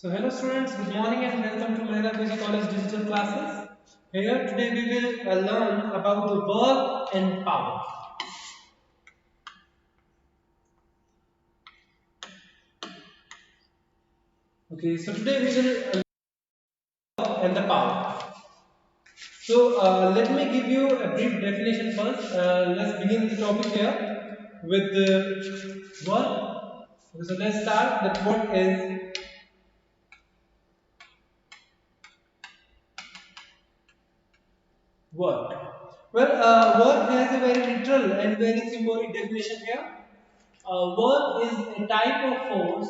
So hello students, good morning and welcome to Mehra Basic College Digital Classes. Here today we will learn about the work and power. Okay, so today we will work and the power. So let me give you a brief definition first. Let's begin the topic here with the work. Okay, so let's start that what is work. Well, work has a very literal and very symbolic definition here. Work is a type of force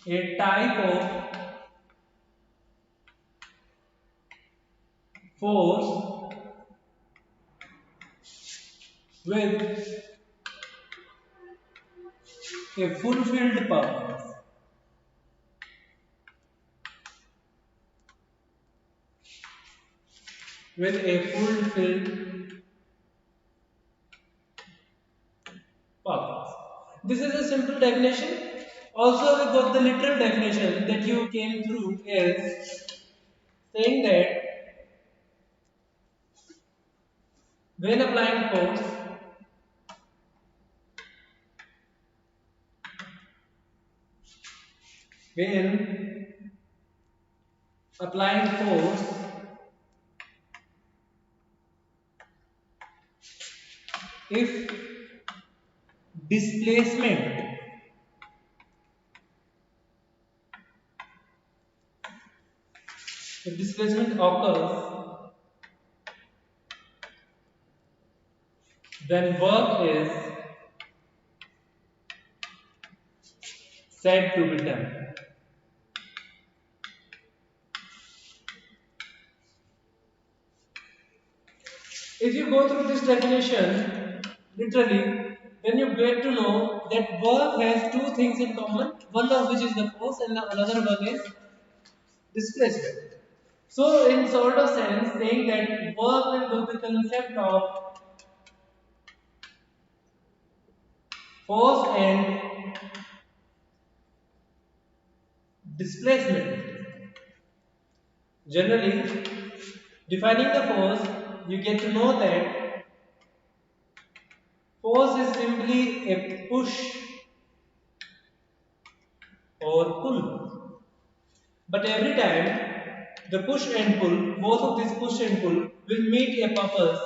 with a fulfilled purpose. With a fulfilled purpose. This is a simple definition. Also, we got the literal definition that you came through is saying that when applying force, when applying force, if displacement occurs, then work is said to be done. If you go through this definition literally, then you get to know that work has two things in common, one of which is the force and the another one is displacement. So, in sort of sense, saying that work will be the concept of force and displacement. Generally, defining the force, you get to know that force is simply a push or pull. But every time the push and pull, both of these push and pull will meet a purpose,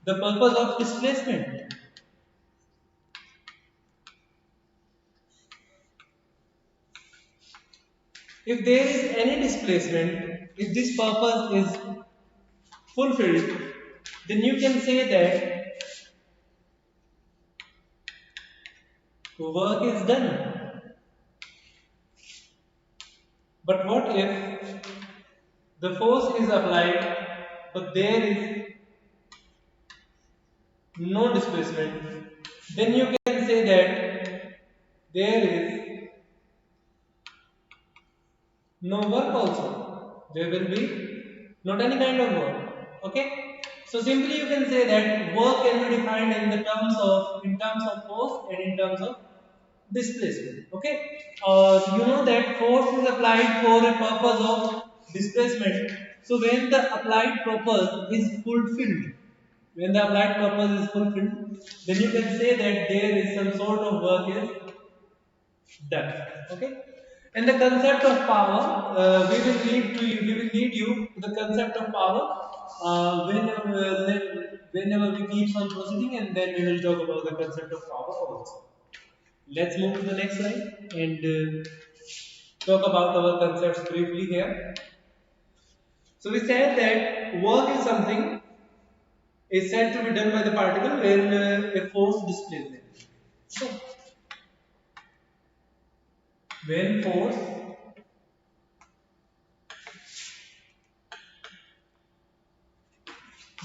the purpose of displacement. If there is any displacement, if this purpose is fulfilled, then you can say that work is done. But what if the force is applied, but there is no displacement? Then you can say that there is no work also. There will be not any kind of work. Okay? So simply you can say that work can be defined in terms of force and in terms of displacement. Okay? You know that force is applied for a purpose of displacement. So when the applied purpose is fulfilled, then you can say that there is some sort of work is done. Okay, and the concept of power, we will lead you to the concept of power whenever we keep on proceeding, and then we will talk about the concept of power also. Let's move to the next slide and talk about our concepts briefly here. So we said that work is something is said to be done by the particle when a force displaces it. So when force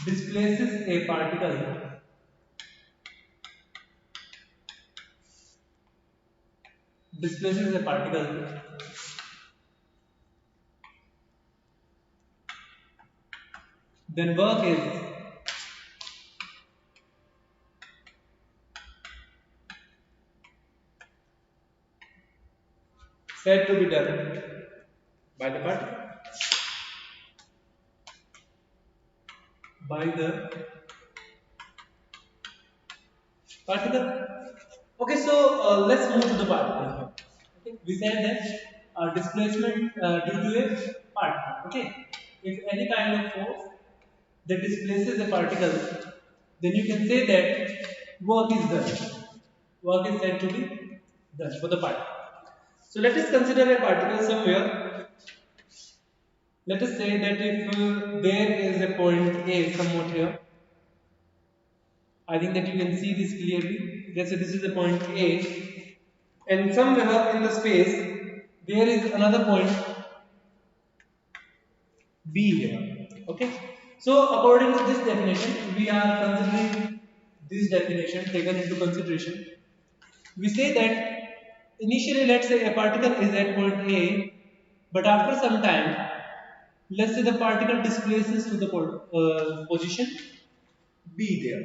displaces a particle, displaces a particle, then work is said to be done by the particle. By the particle. Okay, so let's move to the particle here. Okay, we said that displacement due to a particle. Okay, if any kind of force that displaces a particle, then you can say that work is done. Work is said to be done for the particle. So let us consider a particle somewhere. Let us say that if there is a point A somewhat here, I think that you can see this clearly. Let's say this is the point A, and somewhere in the space there is another point B here. Okay. So according to this definition, we are considering this definition taken into consideration. We say that initially, let's say a particle is at point A, but after some time, let's say the particle displaces to the position B there.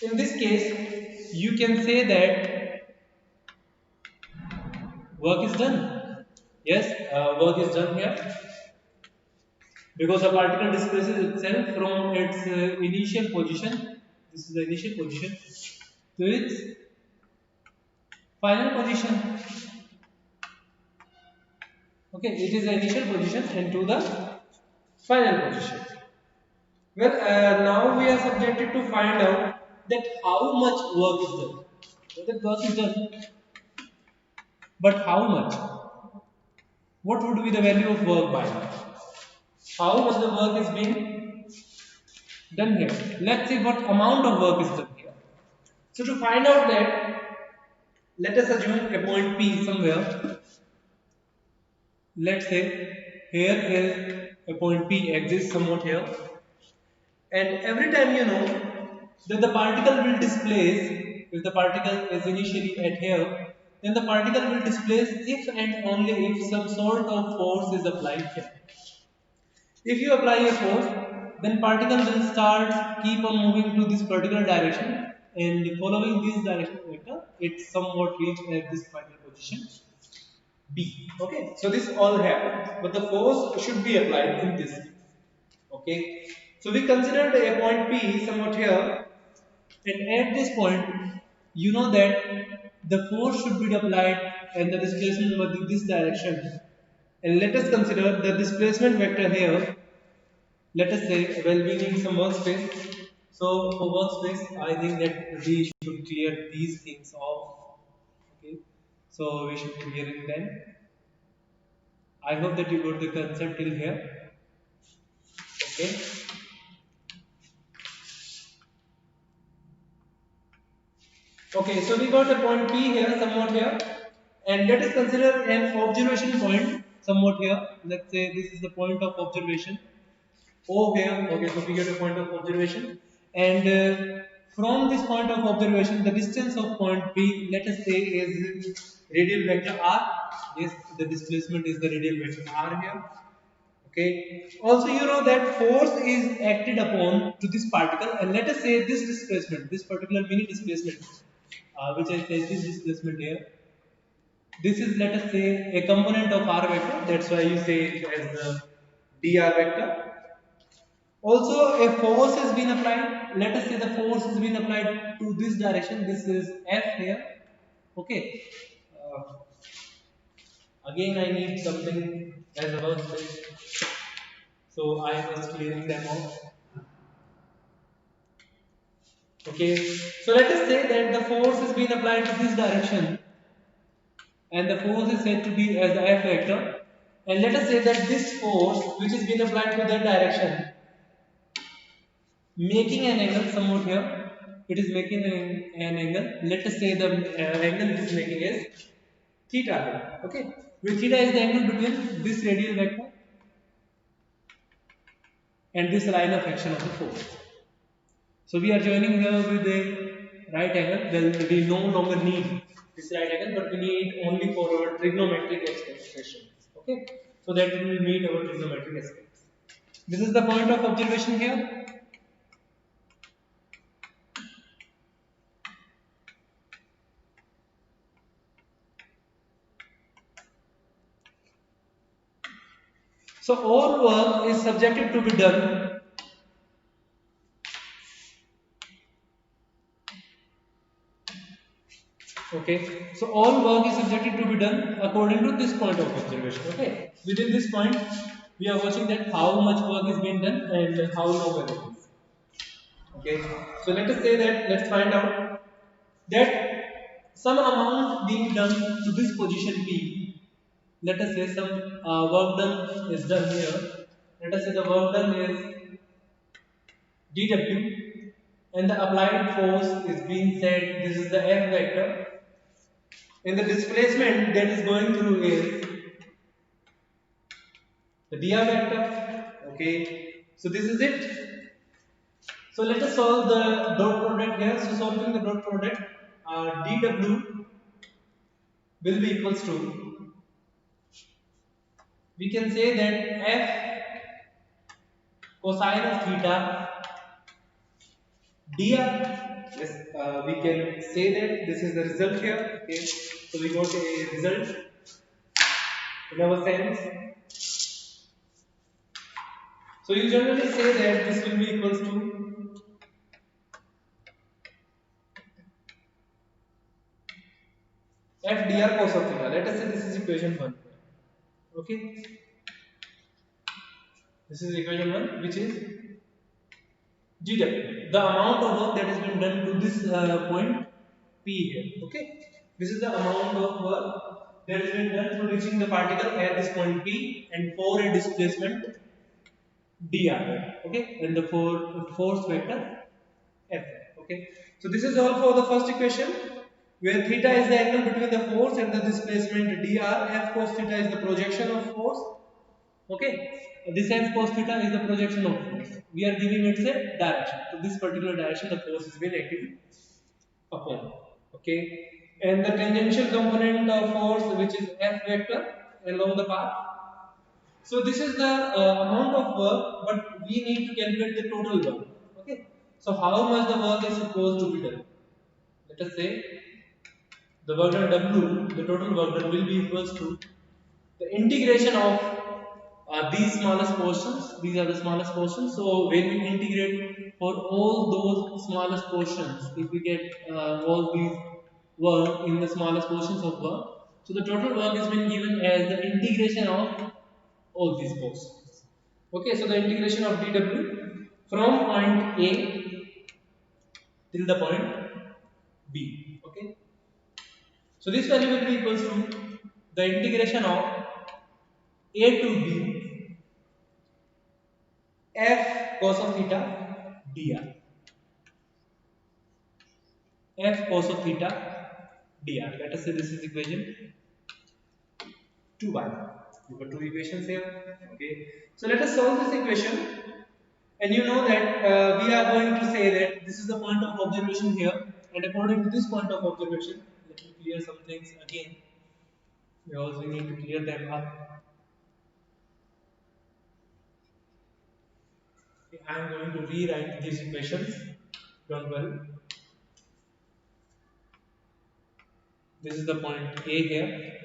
In this case, you can say that work is done. Yes, work is done here because a particle displaces itself from its initial position. This is the initial position to its final position. Okay, it is the initial position and to the final position. Well, now we are subjected to find out that how much work is done. Whether work is done, but how much? What would be the value of work by now? How much the work is being done here? Let's see what amount of work is done here. So to find out that, let us assume a point P somewhere. Let's say here is a point P exists somewhat here, and every time you know that the particle will displace, if the particle is initially at here, then the particle will displace if and only if some sort of force is applied here. If you apply a force, then particle will start keep on moving to this particular direction, and following this direction vector, it somewhat reach at this final position B. Okay, so this all happens, but the force should be applied in this case. Okay, so we considered a point P somewhat here, and at this point, you know that the force should be applied and the displacement was in this direction. And let us consider the displacement vector here. Let us say, well, we need some workspace. So for workspace, I think that we should clear these things off. Okay, so we should clear it then. I hope that you got the concept till here. Okay. Okay, so we got a point P here, somewhat here, and let us consider an observation point somewhat here. Let's say this is the point of observation O here. Okay, so we get a point of observation, and from this point of observation, the distance of point P, let us say, is radial vector r. Yes, the displacement is the radial vector r here. Okay. Also, you know that force is acted upon to this particle, and let us say this displacement, this particular mini displacement, which I say this displacement here. This is, let us say, a component of r vector. That's why you say it as the dr vector. Also, a force has been applied. Let us say the force has been applied to this direction. This is F here. Okay. Again, I need something as a workspace. So I am just clearing them off. Okay. So let us say that the force has been applied to this direction, and the force is said to be as the F vector. And let us say that this force, which has been applied to that direction, making an angle somewhat here, it is making an angle. Let us say the angle it is making is theta here. Okay, where theta is the angle between this radial vector and this line of action of the force. So we are joining here with a right angle. Well, we no longer need this right angle, but we need only for our trigonometric expression. Okay, so that we will meet our trigonometric aspects. This is the point of observation here. So all work is subjected to be done. Okay, so all work is subjected to be done according to this point of observation. Okay, within this point we are watching that how much work is being done and how long it is. Okay, so let us say that, let's find out that some amount being done to this position P. Let us say some work done is done here. Let us say the work done is dW, and the applied force is being said, this is the F vector, and the displacement that is going through is the dr vector. Okay, so this is it. So let us solve the dot product here. So solving the dot product, dw will be equals to, we can say that f cosine of theta dr. Yes, we can say that this is the result here. Okay, so we got a result in our sense. So you generally say that this will be equals to f dr cos of theta. Let us say this is equation 1. Okay, this is equation 1, which is dw, the amount of work that has been done to this point P here. Okay, this is the amount of work that has been done to reaching the particle at this point P, and for a displacement dr. Okay, and the force vector F. Okay, so this is all for the first equation, where theta is the angle between the force and the displacement dr. F cos theta is the projection of force. Okay, this F cos theta is the projection of force. We are giving it a direction. To this particular direction, the force is being acted upon. Okay, and the tangential component of force, which is F vector along the path. So this is the amount of work, but we need to calculate the total work. Okay, so how much the work is supposed to be done? Let us say the work done W, the total work done will be equals to the integration of these smallest portions. These are the smallest portions. So when we integrate for all those smallest portions, if we get all these work in the smallest portions of work, so the total work has been given as the integration of all these portions. Okay, so the integration of dw from point A till the point B. Okay, so this value will be equals to the integration of A to B f cos of theta dr. F cos of theta dr. Let us say this is equation 2y. We got two equations here. Okay, so let us solve this equation, and you know that we are going to say that this is the point of observation here, and according to this point of observation, let me clear some things again because we need to clear them up. Okay, I am going to rewrite these equations. Don't worry. This is the point A here.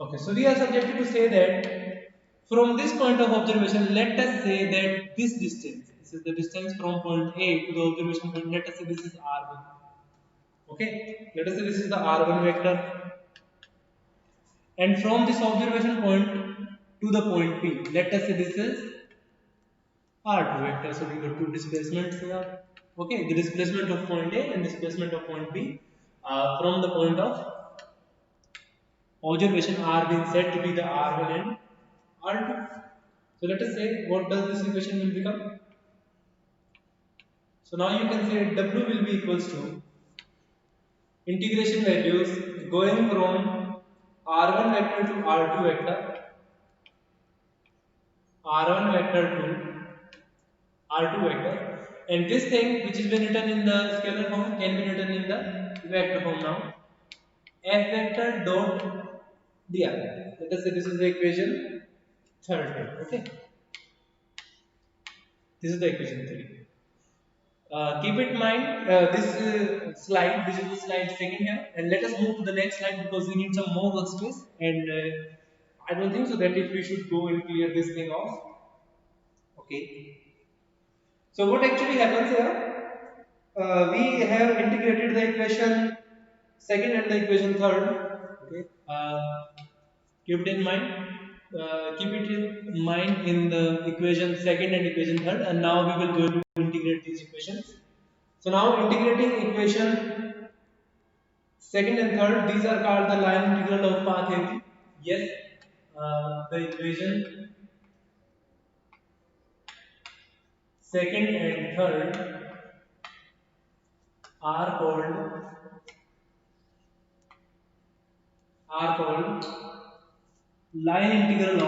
Okay, so we are subjected to say that from this point of observation, let us say that this distance, this is the distance from point A to the observation point, let us say this is R1. Okay, let us say this is the R1 vector, and from this observation point to the point P, let us say this is R2 vector. So we got two displacements here. Okay, the displacement of point A and displacement of point B from the point of observation are being said to be the R1 and R2. So let us say what does this equation will become. So now you can say W will be equals to integration values going from R1 vector to R2 vector, R1 vector to R2 vector, and this thing which is been written in the scalar form can be written in the vector form now. F vector dot dr. Let us say this is the equation 30. Okay, this is the equation 3. Keep in mind this slide. This is the slide second here, and let us move to the next slide because we need some more workspace, and I don't think so that if we should go and clear this thing off. Okay. So what actually happens here? We have integrated the equation second and the equation third. Okay. Keep it in mind. Keep it in mind in the equation second and equation third, and now we will go to integrate these equations. So now integrating equation second and third, these are called the line integral of path AB. Yes, the equation second and third are called line integral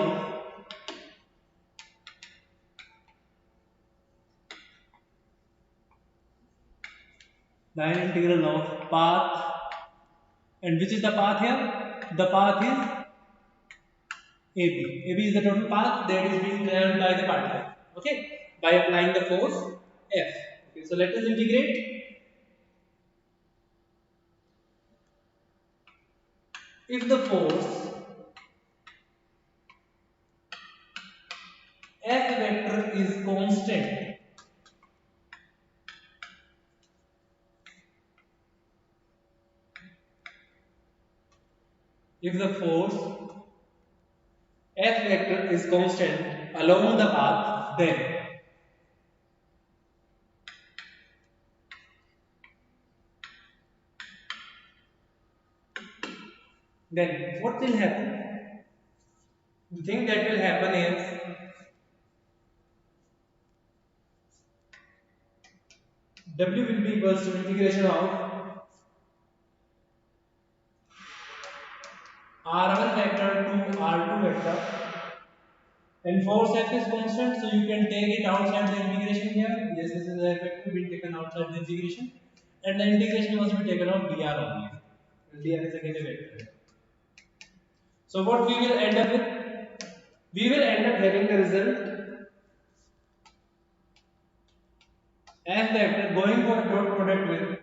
of path. And which is the path here? The path is AB. AB is the total path that is being traveled by the particle. Okay, by applying the force F. Okay, so let us integrate. If the force F vector is constant, if the force F vector is constant along the path, then what will happen? The thing that will happen is W will be equals to integration of R1 vector to R2 vector, and force F is constant, so you can take it outside the integration here. Yes, this is a vector being taken outside the integration, and the integration must be taken of dr only. Dr is again a vector. So what we will end up with? We will end up having the result F vector going for dot product with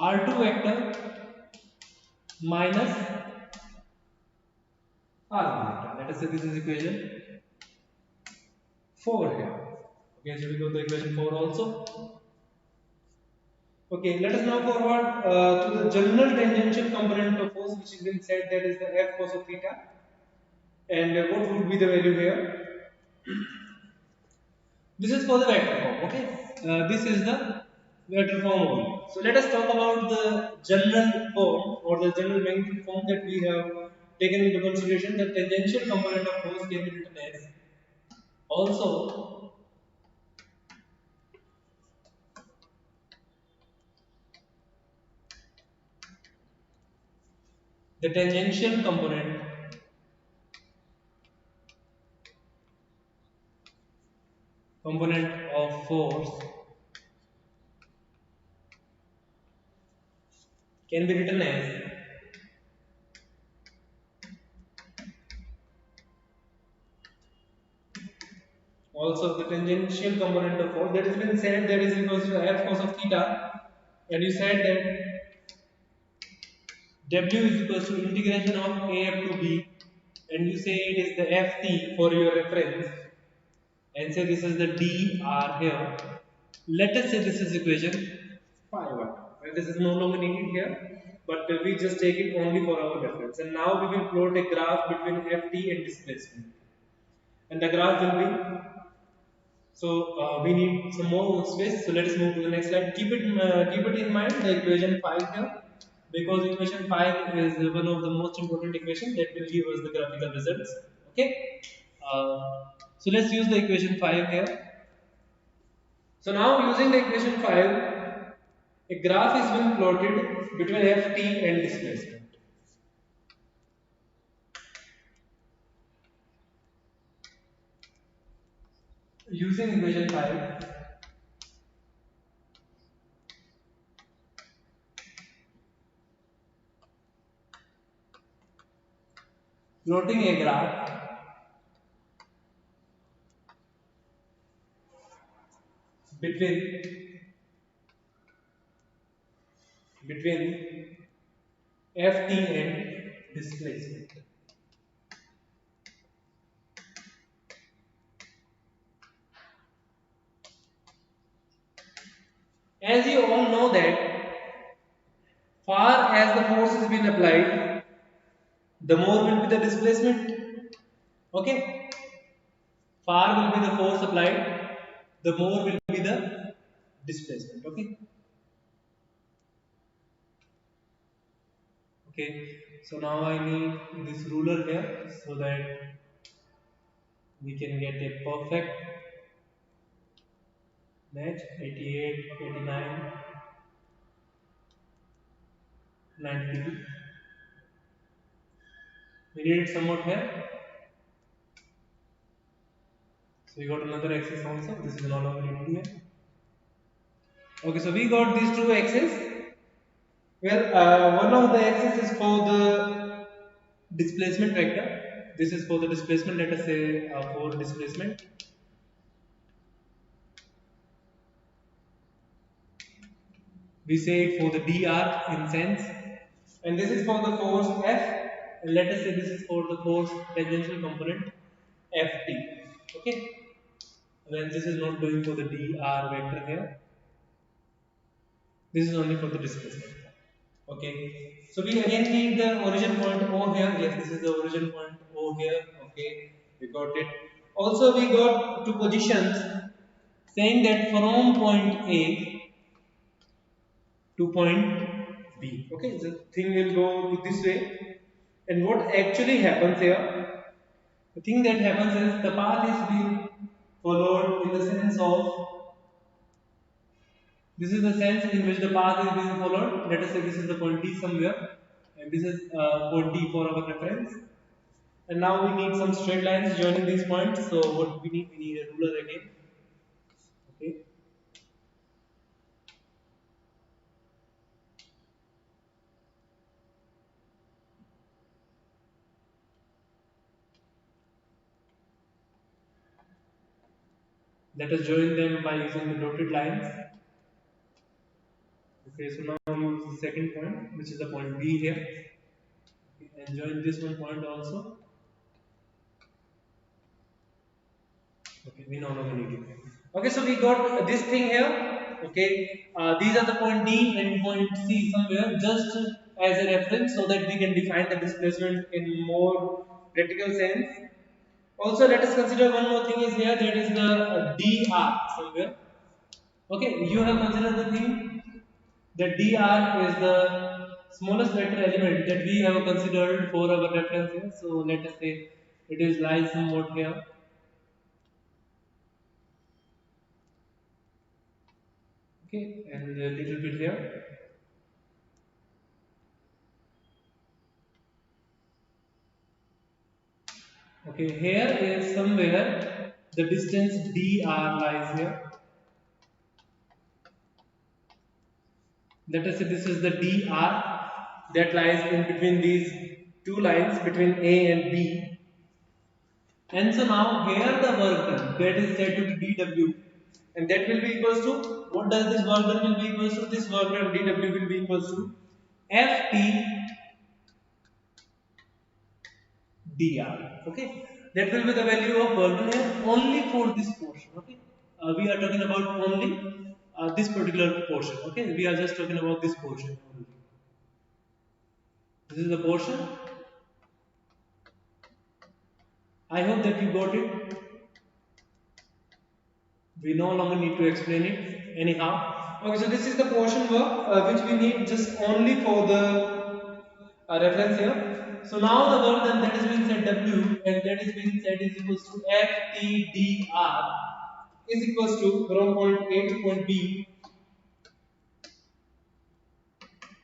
R2 vector minus R1 vector. Let us say this is equation 4 here. Okay, so we go to equation 4 also. Okay, let us now forward to the general tangential component of force, which has been said that is the F cos of theta. And what would be the value here? This is for the vector form, okay? This is the vector form only. So let us talk about the general form or the general magnetic form that we have taken into consideration. The tangential component of force can be written as also the tangential component of force can be written as also the tangential component of force that has been said that is equals to F cos of theta, and you said that W is equals to integration of AF to B, and you say it is the FT for your reference, and say this is the dr here. Let us say this is equation 5, and this is no longer needed here, but we just take it only for our reference. And now we will plot a graph between Ft and displacement, and the graph will be. So we need some more space. So let us move to the next slide. Keep it in mind the equation 5 here, because equation 5 is one of the most important equations that will give us the graphical results. Okay. So let's use the equation 5 here. So now using the equation 5, a graph is being plotted between Ft and displacement. Using equation 5, plotting a graph between Ft and displacement. As you all know that far as the force has been applied, the more will be the displacement. Okay, far will be the force applied, the more will be the displacement. Okay. Okay. So now I need this ruler here so that we can get a perfect match. 88, 89, 90. We need it somewhat here. So we got another axis also. This is no longer in here. Okay, so we got these two axes. Well, one of the axes is for the displacement vector. This is for the displacement. Let us say for displacement. We say it for the dr in sense, and this is for the force F. And let us say this is for the force tangential component Ft. Okay. When this is not going for the dr vector here. This is only for the displacement. Okay. So we again need the origin point O here. Yes, this is the origin point O here. Okay. We got it. Also, we got two positions saying that from point A to point B. Okay. The thing will go this way. And what actually happens here? The thing that happens is the path is being followed in the sense of this is the sense in which the path is being followed. Let us say this is the point D somewhere, and this is point D for our reference. And now we need some straight lines joining these points. So what we need? We need a ruler again. Okay. Let us join them by using the dotted lines. Okay. So now use the second point, which is the point B here, okay, and join this one point also. Okay, we no longer need it. Okay, so we got this thing here. Okay, these are the point D and point C somewhere, just as a reference, so that we can define the displacement in more practical sense. Also, let us consider one more thing is here, that is the dr somewhere. Okay, you have considered the thing that dr is the smallest vector element that we have considered for our reference here. So let us say it is lies somewhat here. Okay, and a little bit here. Okay, here is somewhere the distance dr lies here. Let us say this is the dr that lies in between these two lines between A and B. And so now here the work done that is said to be dw, and that will be equals to, what does this work done will be equals to? This work done dw will be equals to Ft dr. Okay, that will be the value of work done here only for this portion. Okay, we are talking about only this particular portion. Okay, we are just talking about this portion only. This is the portion. I hope that you got it. We no longer need to explain it anyhow. Okay, so this is the portion work which we need just only for the reference here. So now the work done that is being said W, and that is being said is equals to FTDR is equals to from point A to point B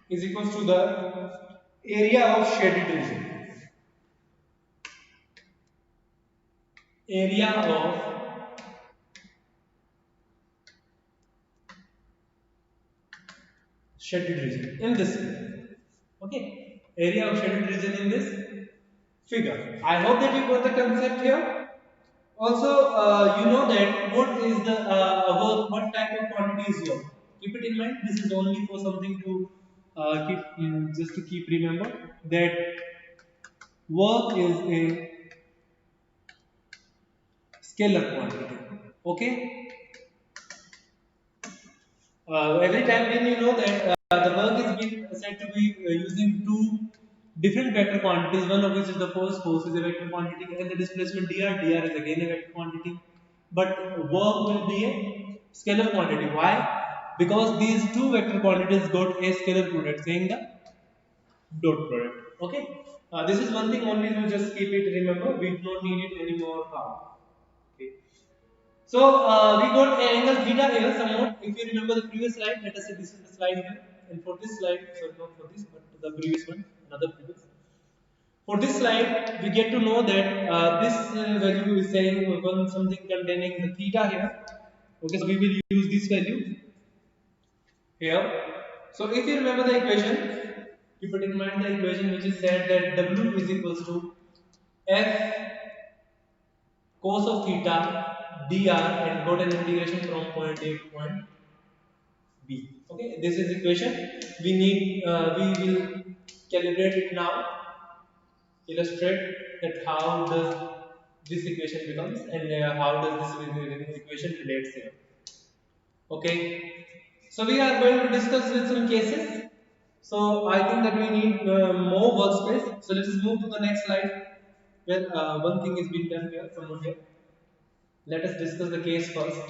is equals to the area of shaded region. Area of shaded region in this figure. Okay, area of shaded region in this figure. I hope that you got the concept here. Also, you know that what is the what type of quantity is work. Keep it in mind. This is only for something to keep just to keep remember that work is a scalar quantity. Okay. every time when you know that the work is being said to be using two different vector quantities, one of which is the force is a vector quantity, and the displacement dr is again a vector quantity, but work will be a scalar quantity. Why? Because these two vector quantities got a scalar product, saying the dot product. Okay, this is one thing only, you just keep it, remember, we do not need it anymore now. Okay, so we got an angle theta here somewhat. If you remember the previous slide, let us say this is the slide here, and for this slide, sorry, not for this, but the previous one, another previous. For this slide, we get to know that this value is saying one something containing the theta here. Okay, so we will use this value here. So if you remember the equation, keep it in mind the equation which is said that W is equals to F cos of theta dr, and got an integration from point A to point B. Okay, this is equation. We will calibrate it now, illustrate that how does this equation becomes, and how does this equation relates here. Okay, so we are going to discuss with some cases. So I think that we need more workspace. So let's move to the next slide. Well, one thing is being done here, someone here. Let us discuss the case first.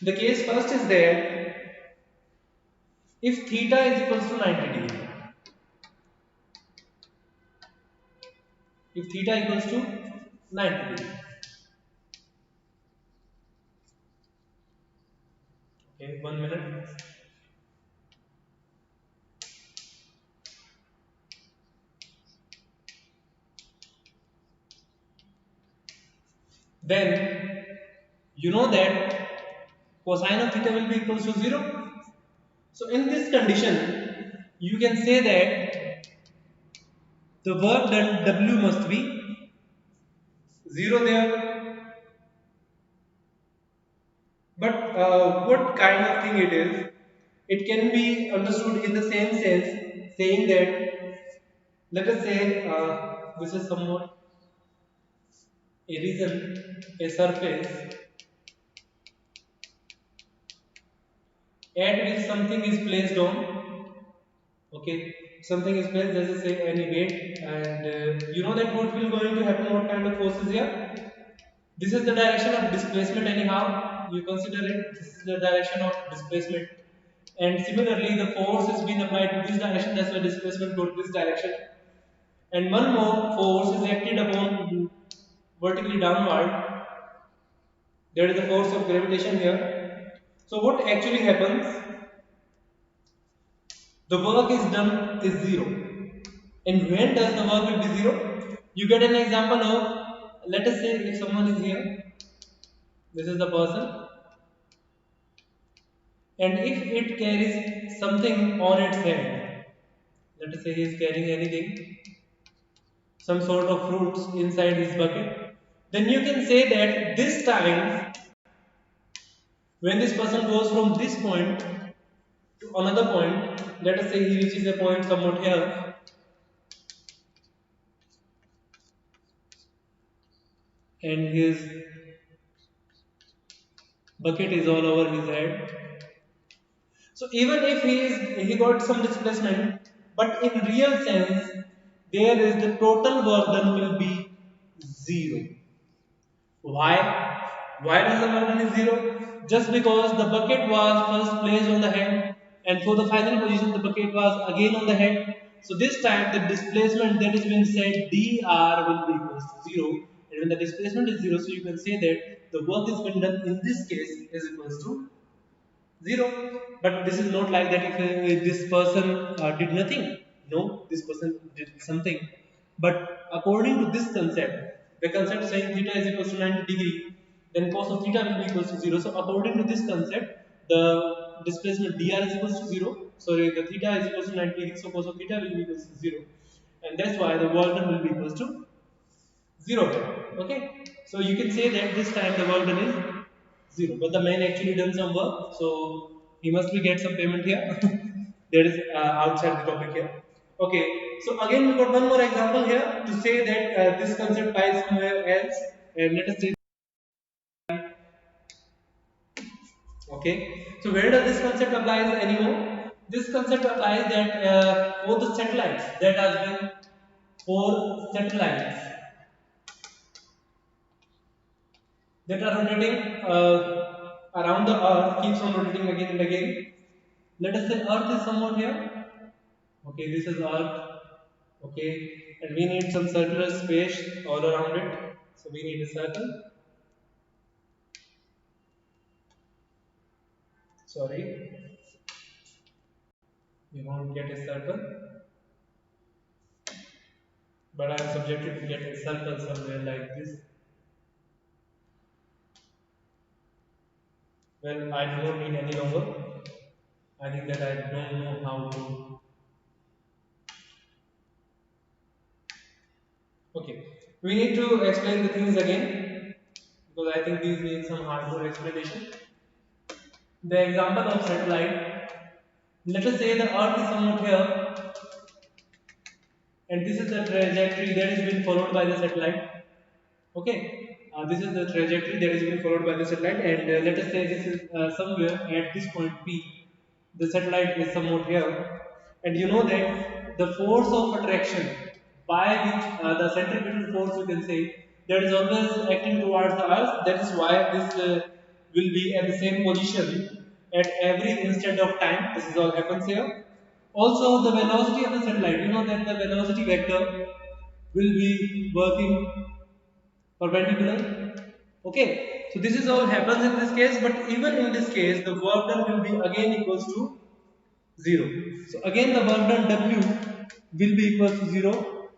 The case first is that if theta is equals to 90 degree, if theta equals to 90 degree, okay, 1 minute. Then you know that cosine of theta will be equals to 0. So in this condition, you can say that the work done W must be 0 there. But what kind of thing it is? It can be understood in the same sense, saying that, let us say this is somewhat a region, a surface at which something is placed on. Okay, something is placed, let's say any weight, and you know that what will going to happen, what kind of forces here. This is the direction of displacement anyhow, you consider it, this is the direction of displacement, and similarly the force is being applied to this direction, that's why displacement go to this direction, and one more force is acted upon vertically downward, there is the force of gravitation here. So what actually happens, the work is done is 0. And when does the work will be 0? You get an example of, let us say if someone is here, this is the person, and if it carries something on its head, let us say he is carrying anything, some sort of fruits inside his bucket, then you can say that this time, when this person goes from this point to another point, let us say he reaches a point somewhat here, and his bucket is all over his head. So even if he got some displacement, but in real sense, there is the total work done will be 0. Why? Why does the work done is 0? Just because the bucket was first placed on the head, and for the final position the bucket was again on the head. So this time the displacement that is being said dr will be equals to 0, and when the displacement is 0, so you can say that the work is been done in this case is equals to 0. But this is not like that if this person did nothing. No, this person did something. But according to this concept, the concept saying theta is equals to 90 degree, then cos of theta will be equals to 0. So according to this concept, the displacement dr is equals to 0. Sorry, the theta is equals to 90 degree, so cos of theta will be equals to 0. And that's why the work done will be equals to 0 here. Okay, so you can say that this time the work done is 0, but the man actually done some work, so he must be get some payment here. That is outside the topic here. Okay, so again we got one more example here to say that this concept lies somewhere else, and let us say Okay, so where does this concept applies anymore? This concept applies that for the satellites that has been four satellites that are rotating around the Earth, keeps on rotating again and again. Let us say Earth is somewhat here. Okay, this is Earth. Okay, and we need some circular space all around it. So we need a circle. Sorry, we won't get a circle, but I am subjected to get a circle somewhere like this. Well, I do not need any longer. I think that I don't know how to. Okay, we need to explain the things again because I think these need some hardcore explanation. The example of satellite. Let us say the Earth is somewhat here, and this is the trajectory that is being followed by the satellite. Okay, this is the trajectory that is being followed by the satellite, and let us say this is somewhere at this point P. The satellite is somewhat here, and you know that the force of attraction by which the centripetal force you can say that is always acting towards the Earth. That is why this will be at the same position at every instant of time. This is all happens here. Also, the velocity of the satellite. You know that the velocity vector will be working perpendicular. Okay, so this is all happens in this case, but even in this case, the work done will be again equals to 0. So again the work done W will be equals to 0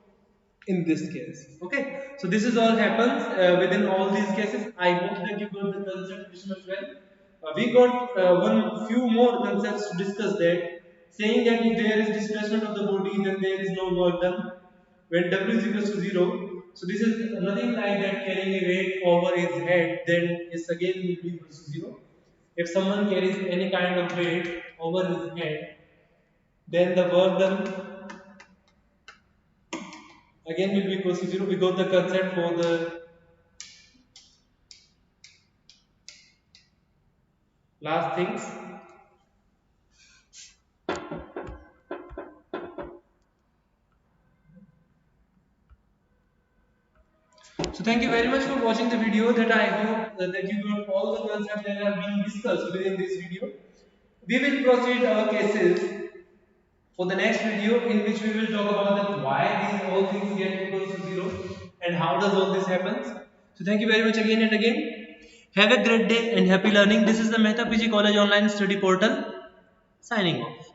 in this case. Okay, so this is all happens within all these cases. I hope that you got the concept pretty much well. We got one few more concepts to discuss that, saying that if there is displacement of the body, then there is no work done. When W is equals to 0, so this is nothing like that carrying a weight over his head, then it's again will be equals to 0. If someone carries any kind of weight over his head, then the work done again will be equals to 0. We got the concept for the last things. So thank you very much for watching the video. That I hope that you got all the concepts that are being discussed within this video. We will proceed our cases for the next video, in which we will talk about that why these all things get equals to 0 and how does all this happens. So thank you very much again and again. Have a great day and happy learning. This is the Mehta PG College Online Study Portal signing off.